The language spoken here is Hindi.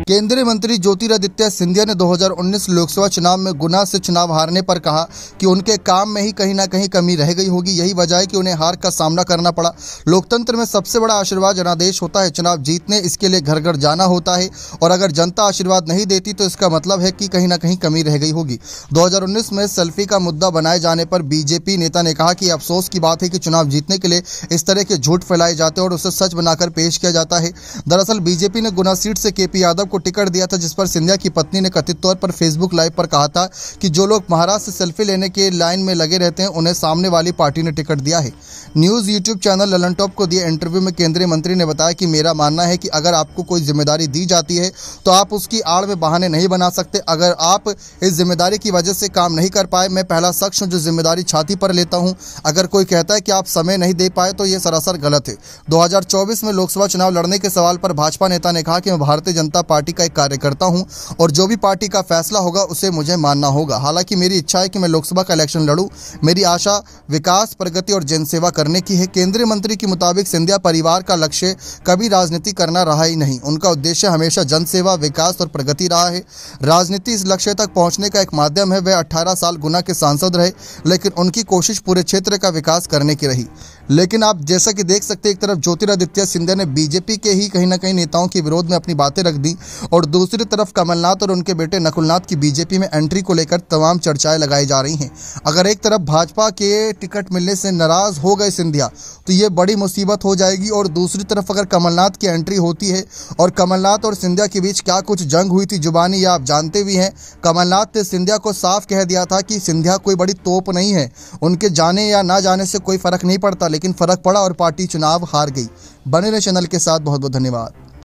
केंद्रीय मंत्री ज्योतिरादित्य सिंधिया ने 2019 लोकसभा चुनाव में गुना से चुनाव हारने पर कहा कि उनके काम में ही कहीं ना कहीं कमी रह गई होगी। यही वजह है कि उन्हें हार का सामना करना पड़ा। लोकतंत्र में सबसे बड़ा आशीर्वाद जनादेश होता है। चुनाव जीतने इसके लिए घर घर जाना होता है और अगर जनता आशीर्वाद नहीं देती तो इसका मतलब है कि कहीं ना कहीं कमी रह गई होगी। 2019 में सेल्फी का मुद्दा बनाए जाने पर बीजेपी नेता ने कहा कि अफसोस की बात है कि चुनाव जीतने के लिए इस तरह के झूठ फैलाए जाते हैं और उसे सच बनाकर पेश किया जाता है। दरअसल बीजेपी ने गुना सीट से केपी यादव को टिकट दिया था, जिस पर सिंधिया की पत्नी ने कथित तौर पर फेसबुक लाइव पर कहा था कि जो लोग महाराष्ट्र से सेल्फी लेने के लाइन में लगे रहते हैं उन्हें सामने वाली पार्टी ने टिकट दिया है। News YouTube channel Lalan top को दिए इंटरव्यू में केंद्रीय मंत्री ने बताया कि मेरा मानना है कि अगर आपको कोई जिम्मेदारी दी जाती है तो आप उसकी आड़ में बहाने नहीं बना सकते। अगर आप इस जिम्मेदारी की वजह से काम नहीं कर पाए, मैं पहला शख्स हूं जो जिम्मेदारी छाती पर लेता हूं। अगर कोई कहता है कि आप समय नहीं दे पाए तो यह सरासर गलत है। 2024 में लोकसभा चुनाव लड़ने के सवाल पर भाजपा नेता ने कहा कि मैं भारतीय जनता पार्टी का एक कार्यकर्ता हूं और जो भी पार्टी का फैसला होगा उसे मुझे मानना होगा। हालांकि मेरी इच्छा है कि मैं लोकसभा का इलेक्शन लड़ूं। मेरी आशा विकास, प्रगति और जनसेवा करने की है। केंद्रीय मंत्री के मुताबिक सिंधिया परिवार का लक्ष्य कभी राजनीति करना रहा ही नहीं। उनका उद्देश्य हमेशा जनसेवा, विकास और प्रगति रहा है। राजनीति इस लक्ष्य तक पहुंचने का एक माध्यम है। वे 18 साल गुना के सांसद रहे, लेकिन उनकी कोशिश पूरे क्षेत्र का विकास करने की रही। लेकिन आप जैसा कि देख सकते हैं, एक तरफ ज्योतिरादित्य सिंधिया ने बीजेपी के ही कहीं ना कहीं नेताओं के विरोध में अपनी बातें रख दी और दूसरी तरफ कमलनाथ और उनके बेटे नकुलनाथ की बीजेपी में एंट्री को लेकर तमाम चर्चाएं लगाई जा रही हैं। अगर एक तरफ भाजपा के टिकट मिलने से नाराज हो गए सिंधिया तो ये बड़ी मुसीबत हो जाएगी और दूसरी तरफ अगर कमलनाथ की एंट्री होती है और कमलनाथ और सिंधिया के बीच क्या कुछ जंग हुई थी जुबानी, या आप जानते भी हैं। कमलनाथ ने सिंधिया को साफ कह दिया था कि सिंधिया कोई बड़ी तोप नहीं है, उनके जाने या ना जाने से कोई फर्क नहीं पड़ता, लेकिन फर्क पड़ा और पार्टी चुनाव हार गई। बने रहे चैनल के साथ। बहुत बहुत धन्यवाद।